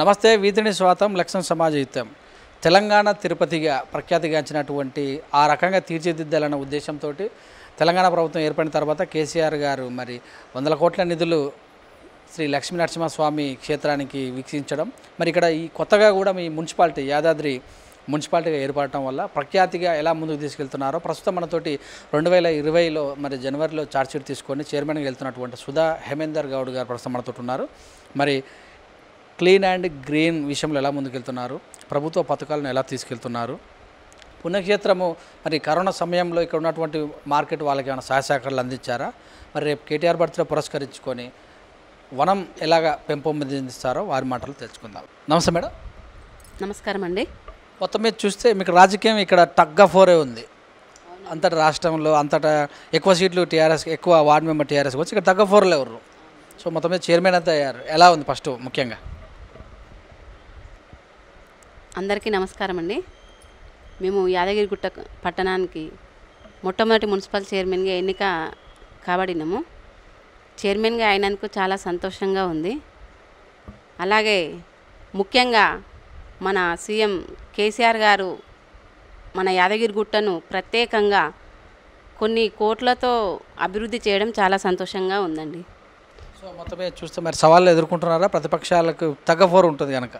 నమస్తే వీధిని స్వాతం లక్ష్మణ సమాజయుతం తెలంగాణ తిరుపతిగా ప్రఖ్యాతిగాంచినటువంటి ఆ రకంగా తీర్చిదిద్దాలన్న ఉద్దేశంతో తెలంగాణ ప్రభుత్వం ఏర్పడిన తర్వాత కేసీఆర్ గారు మరి 100 కోట్ల నిధులు శ్రీ లక్ష్మీ నరసింహస్వామి క్షేత్రానికి వీక్షించడం మరి ఇక్కడ ఈ కొత్తగా కూడా మీ మున్సిపాలిటీ యాదాద్రి మున్సిపాలిటీగా ఏర్పడటం వల్ల ప్రఖ్యాతిగా ఎలా ముందుకు తీసుకెళ్తున్నారో ప్రస్తుతం మనతోటి 2020లో మరి జనవరిలో ఛార్జ్షీట్ తీసుకొని చైర్మన్గా వెళ్తున్నటువంటి సుధా హేమేందర్ గౌడ్ గారు ప్రస్తుతం మనతో ఉన్నారు. మరి క్లీన్ అండ్ గ్రీన్ విషయంలో ఎలా ముందుకెళ్తున్నారు, ప్రభుత్వ పథకాలను ఎలా తీసుకెళ్తున్నారు, పుణ్యక్షేత్రము మరి కరోనా సమయంలో ఇక్కడ ఉన్నటువంటి మార్కెట్ వాళ్ళకి ఏమైనా సహాయ సహకారాలు అందించారా, మరి రేపు కేటీఆర్ బర్త్డే పురస్కరించుకొని వనం ఎలాగా పెంపొందిస్తారో వారి మాటలు తెలుసుకుందాం. నమస్తే మేడం. నమస్కారం అండి. మొత్తం మీద చూస్తే మీకు రాజకీయం ఇక్కడ టగ్ ఆఫ్ వారే ఉంది. అంతటా రాష్ట్రంలో అంతటా ఎక్కువ సీట్లు టీఆర్ఎస్, ఎక్కువ వార్డు మెంబర్ టీఆర్ఎస్ వచ్చి ఇక్కడ టగ్ ఆఫ్ వార్లు ఎవరు. సో మొత్తం మీద చైర్మన్ అంతా అయ్యారు. ఎలా ఉంది ఫస్ట్ ముఖ్యంగా? అందరికీ నమస్కారం అండి. మేము యాదగిరిగుట్ట పట్టణానికి మొట్టమొదటి మున్సిపల్ చైర్మన్గా ఎన్నిక కాబడినాము. చైర్మన్గా అయినందుకు చాలా సంతోషంగా ఉంది. అలాగే ముఖ్యంగా మన సీఎం కేసీఆర్ గారు మన యాదగిరిగుట్టను ప్రత్యేకంగా కొన్ని కోట్లతో అభివృద్ధి చేయడం చాలా సంతోషంగా ఉందండి. సో మొత్తమే చూస్తే మరి సవాళ్ళు ఎదుర్కొంటున్నారా? ప్రతిపక్షాలకు టగ్ ఆఫ్ వార్ ఉంటుంది కనుక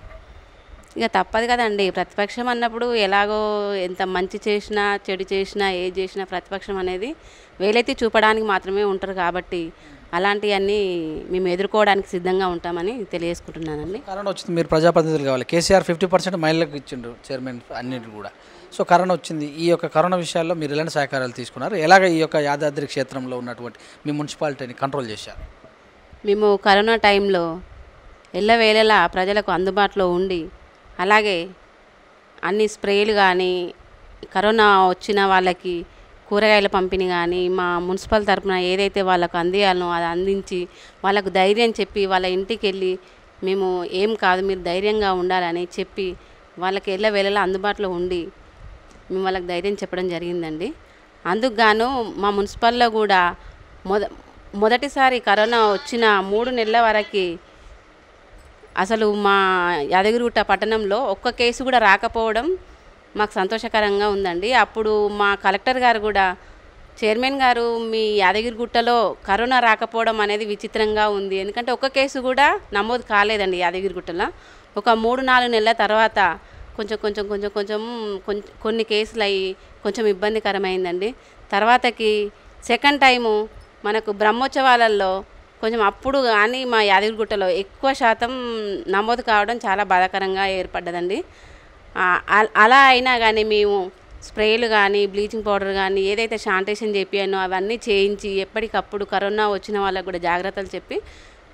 ఇక తప్పదు కదండి. ప్రతిపక్షం అన్నప్పుడు ఎలాగో ఎంత మంచి చేసినా చెడు చేసినా ఏది చేసినా ప్రతిపక్షం అనేది వేలెత్తి చూపడానికి మాత్రమే ఉంటారు. కాబట్టి అలాంటివన్నీ మేము ఎదుర్కోవడానికి సిద్ధంగా ఉంటామని తెలియజేసుకుంటున్నానండి. కరోనా వచ్చింది, మీరు ప్రజాప్రతినిధులు కావాలి. కేసీఆర్ 50% మహిళలకు ఇచ్చిండు చైర్మన్ అన్నింటి కూడా. సో కరోనా వచ్చింది. ఈ యొక్క కరోనా విషయాల్లో మీరు ఎలాంటి సహకారాలు తీసుకున్నారు? ఎలాగ ఈ యొక్క యాదాద్రి క్షేత్రంలో ఉన్నటువంటి మీ మున్సిపాలిటీని కంట్రోల్ చేశారు? మేము కరోనా టైంలో ఎల్లవేళలా ప్రజలకు అందుబాటులో ఉండి అలాగే అన్ని స్ప్రేలు కానీ కరోనా వచ్చిన వాళ్ళకి కూరగాయల పంపిణీ కానీ మా మున్సిపల్ తరఫున ఏదైతే వాళ్ళకు అందియాలనో అది అందించి వాళ్ళకు ధైర్యం చెప్పి వాళ్ళ ఇంటికి వెళ్ళి మేము ఏం కాదు మీరు ధైర్యంగా ఉండాలని చెప్పి వాళ్ళకి ఎల్లవేళలా అందుబాటులో ఉండి మేము వాళ్ళకి ధైర్యం చెప్పడం జరిగిందండి. అందుకు గాను మా మున్సిపల్లో కూడా మొదటిసారి కరోనా వచ్చిన 3 నెలల వరకు అసలు మా యాదగిరిగుట్ట పట్టణంలో ఒక్క కేసు కూడా రాకపోవడం మాకు సంతోషకరంగా ఉందండి. అప్పుడు మా కలెక్టర్ గారు కూడా చైర్మన్ గారు మీ యాదగిరిగుట్టలో కరోనా రాకపోవడం అనేది విచిత్రంగా ఉంది, ఎందుకంటే ఒక్క కేసు కూడా నమోదు కాలేదండి యాదగిరిగుట్టలో. ఒక 3-4 నెలల తర్వాత కొన్ని కేసులు అయ్యి కొంచెం ఇబ్బందికరమైందండి. తర్వాతకి సెకండ్ టైము మనకు బ్రహ్మోత్సవాలలో కొంచెం అప్పుడు కానీ మా యాదగిరిగుట్టలో ఎక్కువ శాతం నమోదు కావడం చాలా బాధాకరంగా ఏర్పడ్డదండి. అలా అయినా కానీ మేము స్ప్రేలు కానీ బ్లీచింగ్ పౌడర్ కానీ ఏదైతే శానిటేషన్ చేపియానో అవన్నీ చేయించి ఎప్పటికప్పుడు కరోనా వచ్చిన వాళ్ళకు కూడా జాగ్రత్తలు చెప్పి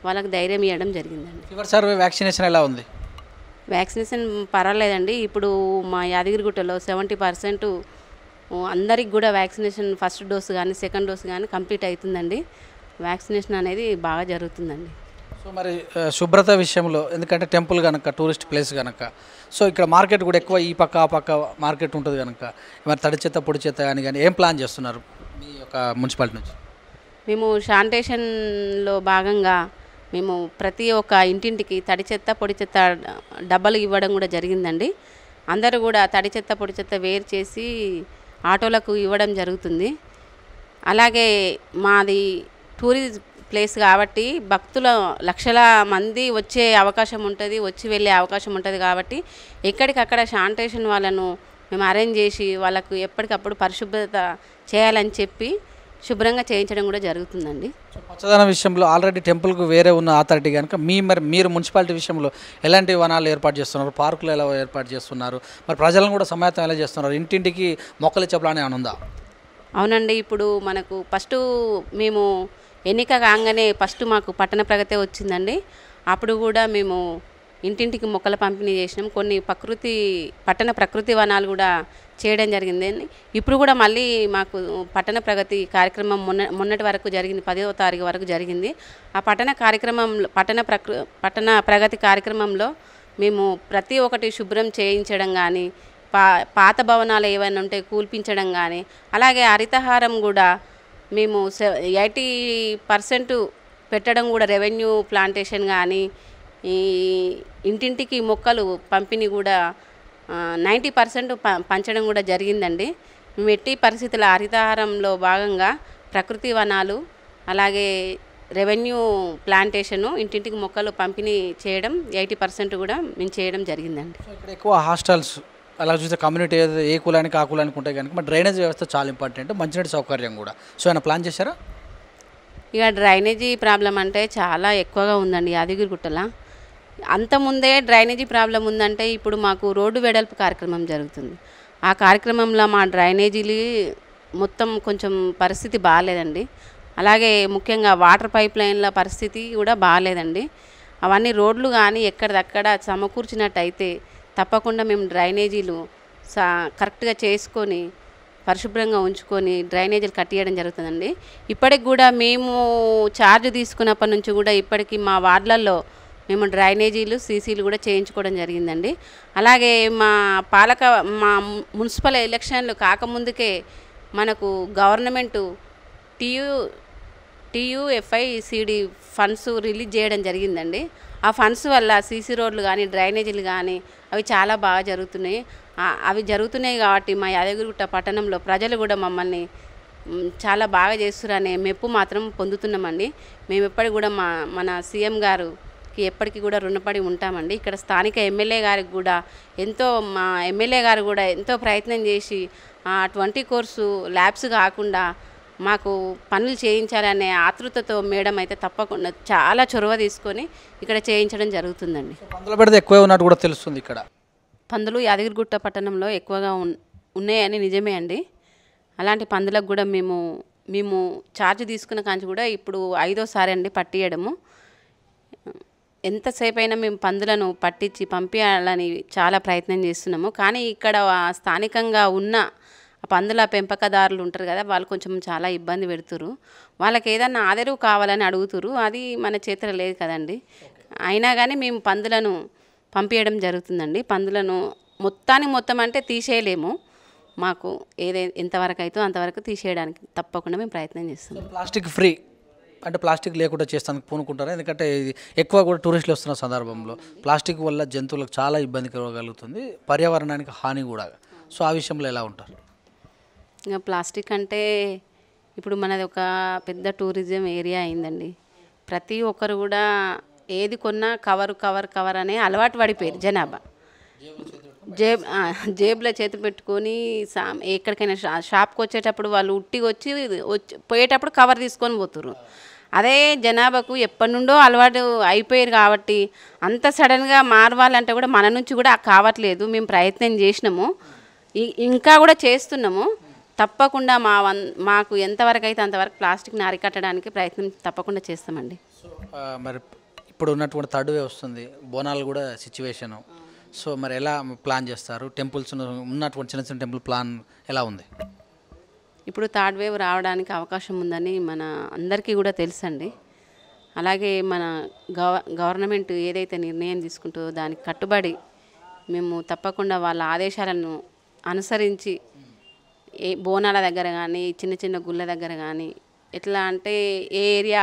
వాళ్ళకి ధైర్యం ఇవ్వడం జరిగిందండి. ఫీవర్ సర్వే వ్యాక్సినేషన్ ఎలా ఉంది? వ్యాక్సినేషన్ పర్వాలేదండి. ఇప్పుడు మా యాదగిరిగుట్టలో 70% అందరికి కూడా వ్యాక్సినేషన్ ఫస్ట్ డోసు కానీ సెకండ్ డోసు కానీ కంప్లీట్ అవుతుందండి. వ్యాక్సినేషన్ అనేది బాగా జరుగుతుందండి. సో మరి శుభ్రత విషయంలో, ఎందుకంటే టెంపుల్ కనుక టూరిస్ట్ ప్లేస్ కనుక, సో ఇక్కడ మార్కెట్ కూడా ఎక్కువ ఈ పక్క ఆ పక్క మార్కెట్ ఉంటుంది కనుక మరి తడి చెత్త పొడి చెత్త కానీ ఏం ప్లాన్ చేస్తున్నారు మీ యొక్క మున్సిపాలిటీ నుంచి? మేము శానిటేషన్లో భాగంగా మేము ప్రతి ఒక్క ఇంటింటికి తడి చెత్త పొడి చెత్త డబ్బాలు ఇవ్వడం కూడా జరిగిందండి. అందరూ కూడా తడి చెత్త పొడి చెత్త వేరు చేసి ఆటోలకు ఇవ్వడం జరుగుతుంది. అలాగే మాది టూరిస్ట్ ప్లేస్ కాబట్టి భక్తుల లక్షల మంది వచ్చే అవకాశం ఉంటుంది, వచ్చి వెళ్ళే అవకాశం ఉంటుంది. కాబట్టి ఎక్కడికక్కడ శానిటేషన్ వాళ్ళను మేము అరేంజ్ చేసి వాళ్ళకు ఎప్పటికప్పుడు పరిశుభ్రత చేయాలని చెప్పి శుభ్రంగా చేయించడం కూడా జరుగుతుందండి. పచ్చదనం విషయంలో ఆల్రెడీ టెంపుల్కు వేరే ఉన్న అథారిటీ కనుక మీరు మున్సిపాలిటీ విషయంలో ఎలాంటి వనాలు ఏర్పాటు చేస్తున్నారు, పార్కులు ఎలా ఏర్పాటు చేస్తున్నారు, మరి ప్రజలను కూడా సమాయత్తం ఎలా చేస్తున్నారు, ఇంటింటికి మొక్కలు చెప్పడానికి ఏమైనా ఉందా? అవునండి. ఇప్పుడు మనకు ఫస్ట్ మేము ఎన్నిక కాగానే ఫస్ట్ మాకు పట్టణ ప్రగతి వచ్చిందండి. అప్పుడు కూడా మేము ఇంటింటికి మొక్కల పంపిణీ చేసినాం. కొన్ని పట్టణ ప్రకృతి వనాలు కూడా చేయడం జరిగింది. ఇప్పుడు కూడా మళ్ళీ మాకు పట్టణ ప్రగతి కార్యక్రమం మొన్నటి వరకు జరిగింది, 10వ తారీఖు వరకు జరిగింది. ఆ పట్టణ ప్రగతి కార్యక్రమంలో మేము ప్రతి ఒక్కటి శుభ్రం చేయించడం కానీ పాత భవనాలు ఏవైనా ఉంటే కూల్పించడం కానీ అలాగే హరితహారం కూడా మేము 80% పెట్టడం కూడా రెవెన్యూ ప్లాంటేషన్ కానీ ఈ ఇంటింటికి మొక్కలు పంపిణీ కూడా 90% పంచడం కూడా జరిగిందండి. మేము ఎట్టి పరిస్థితుల హరితహారంలో భాగంగా ప్రకృతి వనాలు అలాగే రెవెన్యూ ప్లాంటేషను ఇంటింటికి మొక్కలు పంపిణీ చేయడం 80% కూడా మేము చేయడం జరిగిందండి. సో ఇక్కడ ఎక్కువ హాస్టల్స్ అలా చూస్తే కమ్యూనిటీ ఏ కులానికి ఆ కులానికి ఉంటాయి కనుక మరి డ్రైనేజ్ వ్యవస్థ చాలా ఇంపార్టెంట్, మంచినీటి సౌకర్యం కూడా. సో ఏమైనా ప్లాన్ చేశారా? ఇక డ్రైనేజీ ప్రాబ్లం అంటే చాలా ఎక్కువగా ఉందండి యాదగిరిగుట్టలో. అంతకుముందే డ్రైనేజీ ప్రాబ్లం ఉందంటే ఇప్పుడు మాకు రోడ్డు వెడల్పు కార్యక్రమం జరుగుతుంది. ఆ కార్యక్రమంలో మా డ్రైనేజీలు మొత్తం కొంచెం పరిస్థితి బాగాలేదండి. అలాగే ముఖ్యంగా వాటర్ పైప్ లైన్ల పరిస్థితి కూడా బాగాలేదండి. అవన్నీ రోడ్లు కానీ ఎక్కడిదక్కడ సమకూర్చినట్టయితే తప్పకుండా మేము డ్రైనేజీలు కరెక్ట్గా చేసుకొని పరిశుభ్రంగా ఉంచుకొని డ్రైనేజీలు కట్టియడం జరుగుతుందండి. ఇప్పటికి కూడా మేము ఛార్జ్ తీసుకున్నప్పటి నుంచి కూడా ఇప్పటికి మా వార్డులలో మేము డ్రైనేజీలు సీసీలు కూడా చేయించుకోవడం జరిగిందండి. అలాగే మా మున్సిపల్ ఎలక్షన్లు కాకముందుకే మనకు గవర్నమెంటు TUFICD ఫండ్స్ రిలీజ్ చేయడం జరిగిందండి. ఆ ఫండ్స్ వల్ల సీసీ రోడ్లు కానీ డ్రైనేజీలు కానీ అవి చాలా బాగా జరుగుతున్నాయి. అవి జరుగుతున్నాయి కాబట్టి మా యాదగిరిగుట్ట పట్టణంలో ప్రజలు కూడా మమ్మల్ని చాలా బాగా చేస్తున్నారనే మెప్పు మాత్రం పొందుతున్నామండి. మేము ఎప్పటికి కూడా మన సీఎం గారికి ఎప్పటికీ కూడా రుణపడి ఉంటామండి. ఇక్కడ స్థానిక ఎమ్మెల్యే గారికి కూడా మా ఎమ్మెల్యే గారు కూడా ఎంతో ప్రయత్నం చేసి 20 కోర్సు ల్యాబ్స్ కాకుండా మాకు పనులు చేయించాలనే ఆతృతతో మేడం అయితే తప్పకుండా చాలా చొరవ తీసుకొని ఇక్కడ చేయించడం జరుగుతుందండి. పందుల బెడద ఎక్కువ ఉన్నట్టు కూడా తెలుస్తుంది. ఇక్కడ పందులు యాదగిరిగుట్ట పట్టణంలో ఎక్కువగా ఉన్నాయని నిజమే అండి. అలాంటి పందులకు కూడా మేము ఛార్జ్ తీసుకున్న కాంచి కూడా ఇప్పుడు 5వ సారి అండి పట్టియడము. ఎంతసేపు అయినా మేము పందులను పట్టించి పంపించాలని చాలా ప్రయత్నం చేస్తున్నాము. కానీ ఇక్కడ స్థానికంగా ఉన్న పందుల పెంపకదారులు ఉంటారు కదా, వాళ్ళు కొంచెం చాలా ఇబ్బంది పెడుతురు. వాళ్ళకి ఏదన్నా ఆదరవు కావాలని అడుగుతురు. అది మన చేతిలో లేదు కదండి. అయినా కానీ మేము పందులను పంపించడం జరుగుతుందండి. పందులను మొత్తం అంటే తీసేయలేము. మాకు ఎంతవరకు అయితే అంతవరకు తీసేయడానికి తప్పకుండా మేము ప్రయత్నం చేస్తున్నాం. ప్లాస్టిక్ ఫ్రీ అంటే ప్లాస్టిక్ లేకుండా చేస్తానికి పూనుకుంటారా? ఎందుకంటే ఇది ఎక్కువ కూడా టూరిస్టులు వస్తున్న సందర్భంలో ప్లాస్టిక్ వల్ల జంతువులకు చాలా ఇబ్బంది కలగలుగుతుంది, పర్యావరణానికి హాని కూడా. సో ఆ విషయంలో ఎలా ఉంటారు? ఇంకా ప్లాస్టిక్ అంటే ఇప్పుడు మనది ఒక పెద్ద టూరిజం ఏరియా అయిందండి. ప్రతి ఒక్కరు కూడా ఏది కొన్నా కవర్ అనే అలవాటు పడిపోయారు జనాభా. జేబులో చేతి పెట్టుకొని ఎక్కడికైనా షాప్కి వచ్చేటప్పుడు వాళ్ళు ఉట్టిగా వచ్చి పోయేటప్పుడు కవర్ తీసుకొని పోతురు. అదే జనాభాకు ఎప్పటి నుండో అలవాటు అయిపోయారు కాబట్టి అంత సడన్గా మారవాలంటే కూడా మన నుంచి కూడా కావట్లేదు. మేము ప్రయత్నం చేసినాము, ఇంకా కూడా చేస్తున్నాము. తప్పకుండా మాకు ఎంతవరకు అయితే అంతవరకు ప్లాస్టిక్ని అరికట్టడానికి ప్రయత్నం తప్పకుండా చేస్తామండి. మరి ఇప్పుడు ఉన్నటువంటి థర్డ్ వేవ్ వస్తుంది, బోనాలు కూడా సిచ్యువేషను. సో మరి ఎలా ప్లాన్ చేస్తారు? టెంపుల్స్ ఉన్నటువంటి చిన్న టెంపుల్ ప్లాన్ ఎలా ఉంది? ఇప్పుడు థర్డ్ వేవ్ రావడానికి అవకాశం ఉందని మన అందరికీ కూడా తెలుసండి. అలాగే మన గవర్నమెంట్ ఏదైతే నిర్ణయం తీసుకుంటుందో దానికి కట్టుబడి మేము తప్పకుండా వాళ్ళ ఆదేశాలను అనుసరించి బోనాల దగ్గర కానీ చిన్న గుళ్ళ దగ్గర కానీ ఎట్లా అంటే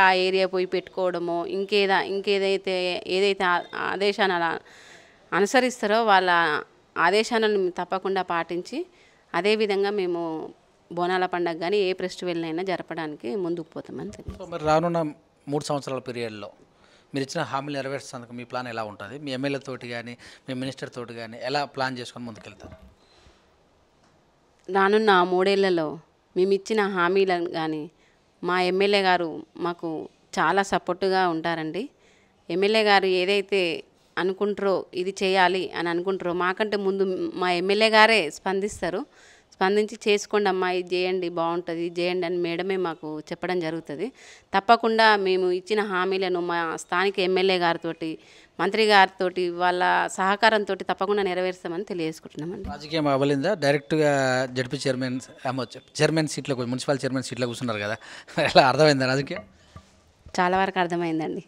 ఆ ఏరియా పోయి పెట్టుకోవడమో ఏదైతే ఆదేశాలను అనుసరిస్తారో వాళ్ళ ఆదేశాలను తప్పకుండా పాటించి అదేవిధంగా మేము బోనాల పండుగ కానీ ఏ ఫెస్టివల్నైనా జరపడానికి ముందుకు పోతామని తెలియదు. సో మరి రానున్న 3 సంవత్సరాల పీరియడ్లో మీరు ఇచ్చిన హామీలు నెరవేర్చేందుకు మీ ప్లాన్ ఎలా ఉంటుంది? మీ ఎమ్మెల్యే తోటి కానీ మీ మినిస్టర్ తోటి కానీ ఎలా ప్లాన్ చేసుకొని ముందుకెళ్తారు? రానున్న 3 ఏళ్లలో మేము ఇచ్చిన హామీలను కానీ మా ఎమ్మెల్యే గారు మాకు చాలా సపోర్టుగా ఉంటారండి. ఎమ్మెల్యే గారు ఏదైతే అనుకుంటారో ఇది చేయాలి అని అనుకుంటారో మాకంటే ముందు మా ఎమ్మెల్యే గారే స్పందించి చేసుకోండి అమ్మా, ఇది చేయండి బాగుంటుంది, ఇది చేయండి అని మేడమే మాకు చెప్పడం జరుగుతుంది. తప్పకుండా మేము ఇచ్చిన హామీలను మా స్థానిక ఎమ్మెల్యే గారితో మంత్రి గారితో వాళ్ళ సహకారంతో తప్పకుండా నెరవేరుస్తామని తెలియజేసుకుంటున్నామండి. రాజకీయం అవ్వలేదా? డైరెక్ట్గా జడ్పీ చైర్మన్ సీట్లో మున్సిపల్ చైర్మన్ సీట్లో కూర్చున్నారు కదా, ఎలా అర్థమైందా రాజకీయం? చాలా వరకు అర్థమైందండి.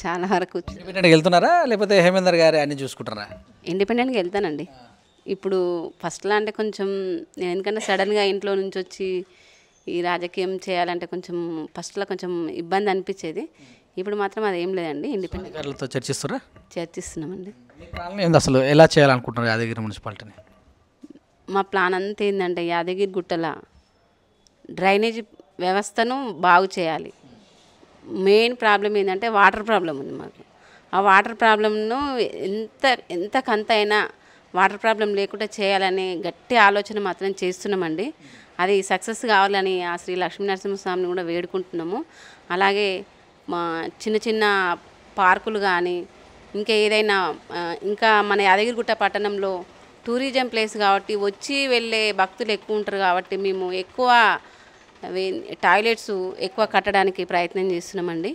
చాలా వరకు ఇండిపెండెంట్గా వెళ్తున్నారా లేకపోతే హేమేందర్ గారు అన్నీ చూసుకుంటారా? ఇండిపెండెంట్గా వెళ్తానండి. ఇప్పుడు ఫస్ట్లో అంటే కొంచెం నేను ఎందుకంటే సడన్గా ఇంట్లో నుంచి వచ్చి ఈ రాజకీయం చేయాలంటే ఫస్ట్లో కొంచెం ఇబ్బంది అనిపించేది. ఇప్పుడు మాత్రం అదేం లేదండి, ఇండిపెండెంట్ అధికారులతో చర్చిస్తారా? చర్చిస్తున్నామండి. మీ ప్లాన్ ఏంది అసలు, ఎలా చేయాలనుకుంటున్నారు యాదగిరి మున్సిపాలిటీని? మా ప్లాన్ అంతా ఏంటంటే యాదగిరి గుట్టల డ్రైనేజ్ వ్యవస్థను బాగు చేయాలి. మెయిన్ ప్రాబ్లం ఏంటంటే వాటర్ ప్రాబ్లం ఉంది మాకు. ఆ వాటర్ ప్రాబ్లంను ఎంతకంతైనా వాటర్ ప్రాబ్లం లేకుండా చేయాలని గట్టి ఆలోచన మాత్రం చేస్తున్నామండి. అది సక్సెస్ కావాలని ఆ శ్రీ లక్ష్మీ నరసింహస్వామిని కూడా వేడుకుంటున్నాము. అలాగే మా చిన్న చిన్న పార్కులు కానీ ఇంకా ఏదైనా ఇంకా మన యాదగిరిగుట్ట పట్టణంలో టూరిజం ప్లేస్ కాబట్టి వచ్చి వెళ్ళే భక్తులు ఎక్కువ ఉంటారు కాబట్టి మేము ఎక్కువ టాయిలెట్స్ ఎక్కువ కట్టడానికి ప్రయత్నం చేస్తున్నామండి.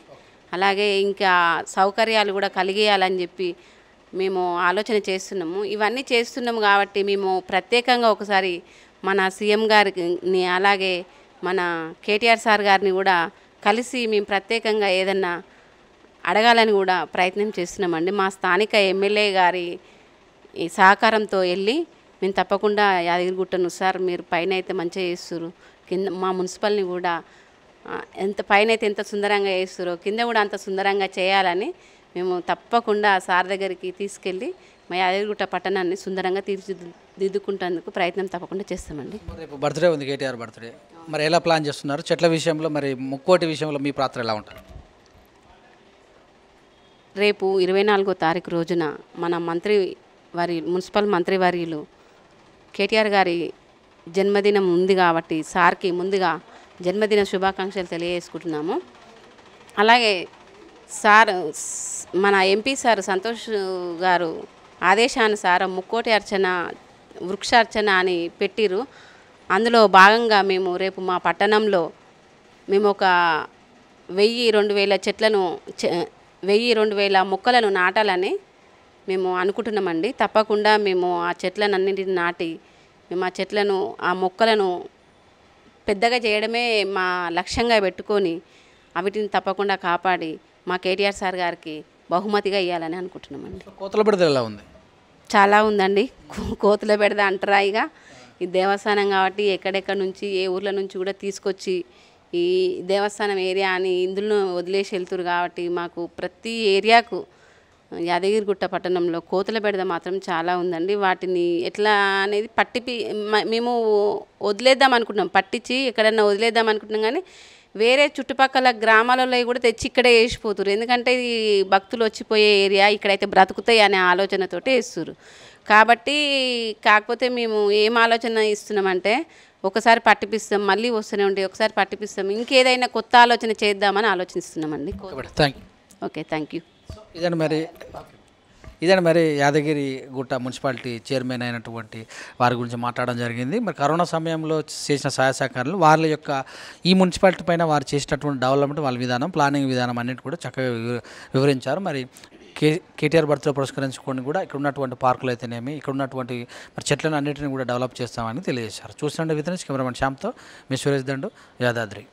అలాగే ఇంకా సౌకర్యాలు కూడా కలిగేయాలని చెప్పి మేము ఆలోచన చేస్తున్నాము. ఇవన్నీ చేస్తున్నాము కాబట్టి మేము ప్రత్యేకంగా ఒకసారి మన సీఎం గారిని అలాగే మన కేటీఆర్ సార్ గారిని కూడా కలిసి మేము ప్రత్యేకంగా ఏదన్నా అడగాలని కూడా ప్రయత్నం చేస్తున్నామండి. మా స్థానిక ఎమ్మెల్యే గారి ఈ సహకారంతో వెళ్ళి మేము తప్పకుండా యాదగిరిగుట్టను సార్ మీరు పైన అయితే మంచిగా చేస్తున్నారు, కింద మా మున్సిపల్ని కూడా ఎంత పైన అయితే ఎంత సుందరంగా చేస్తారో కింద కూడా అంత సుందరంగా చేయాలని మేము తప్పకుండా సార్ దగ్గరికి తీసుకెళ్ళి మా యాదగిరిగుట్ట పట్టణాన్ని సుందరంగా తీర్చిదిద్దుకుంటేందుకు ప్రయత్నం తప్పకుండా చేస్తామండి. రేపు బర్త్డే ఉంది, కేటీఆర్ బర్త్డే, మరి ఎలా ప్లాన్ చేస్తున్నారు? చెట్ల విషయంలో మరి ముక్కోటి విషయంలో మీ పాత్ర ఎలా ఉంటుంది? రేపు 24వ తారీఖు రోజున మన మున్సిపల్ మంత్రి వర్యులు కేటీఆర్ గారి జన్మదినం ఉంది కాబట్టి సార్కి ముందుగా జన్మదిన శుభాకాంక్షలు తెలియజేసుకుంటున్నాము. అలాగే సార్ మన ఎంపీ సార్ సంతోష్ గారు ఆదేశానుసారం ముక్కోటి అర్చన వృక్షార్చన అని పెట్టిరు. అందులో భాగంగా మేము రేపు మా పట్టణంలో మేము ఒక 1000-2000 చెట్లను 1000-2000 మొక్కలను నాటాలని మేము అనుకుంటున్నామండి. తప్పకుండా మేము ఆ చెట్లనన్నింటిని నాటి మేము ఆ చెట్లను ఆ మొక్కలను పెద్దగా చేయడమే మా లక్ష్యంగా పెట్టుకొని వీటిని తప్పకుండా కాపాడి మా కేటీఆర్ సార్ గారికి బహుమతిగా ఇవ్వాలని అనుకుంటున్నామండి. కోతల బెడద ఎలా ఉంది? చాలా ఉందండి. కోతుల బెడద అంటారా, ఇక ఈ దేవస్థానం కాబట్టి ఎక్కడెక్కడ నుంచి ఏ ఊర్ల నుంచి కూడా తీసుకొచ్చి ఈ దేవస్థానం ఏరియా అని ఇందులో వదిలేసి వెళ్తురు కాబట్టి మాకు ప్రతి ఏరియాకు యాదగిరిగుట్ట పట్టణంలో కోతుల బెడద మాత్రం చాలా ఉందండి. వాటిని ఎట్లా అనేది మేము వదిలేద్దాం అనుకుంటున్నాం, పట్టించి ఎక్కడన్నా వదిలేద్దాం అనుకుంటున్నాం. కానీ వేరే చుట్టుపక్కల గ్రామాలలో కూడా తెచ్చి ఇక్కడే వేసిపోతున్నారు. ఎందుకంటే ఈ భక్తులు వచ్చిపోయే ఏరియా ఇక్కడైతే బ్రతుకుతాయి అనే ఆలోచనతోటి వేస్తున్నారు. కాబట్టి కాకపోతే మేము ఏం ఆలోచన ఇస్తున్నామంటే ఒకసారి పట్టిపిస్తాం, మళ్ళీ వస్తూనే ఉంటాయి, ఒకసారి పట్టిపిస్తాం, ఇంకేదైనా కొత్త ఆలోచన చేద్దామని ఆలోచిస్తున్నామండి. Okay, thank you. ఇదండి మరి యాదగిరి గుట్ట మున్సిపాలిటీ చైర్మన్ అయినటువంటి వారి గురించి మాట్లాడడం జరిగింది. మరి కరోనా సమయంలో చేసిన సహాయ సహకారాలు వాళ్ళ యొక్క ఈ మున్సిపాలిటీ పైన వారు చేసినటువంటి డెవలప్మెంట్, వాళ్ళ విధానం, ప్లానింగ్ విధానం అన్నిటి కూడా చక్కగా వివరించారు. మరి కేటీఆర్ బర్త్డే పురస్కరించుకొని కూడా ఇక్కడ ఉన్నటువంటి పార్కులు అయితేనేమి ఇక్కడ ఉన్నటువంటి మరి చెట్లను అన్నింటినీ కూడా డెవలప్ చేస్తామని తెలియజేశారు. చూస్తుండే విధంగా కెమెరామెన్ శ్యామ్తో మీ సురేష్ దండు, యాదాద్రి.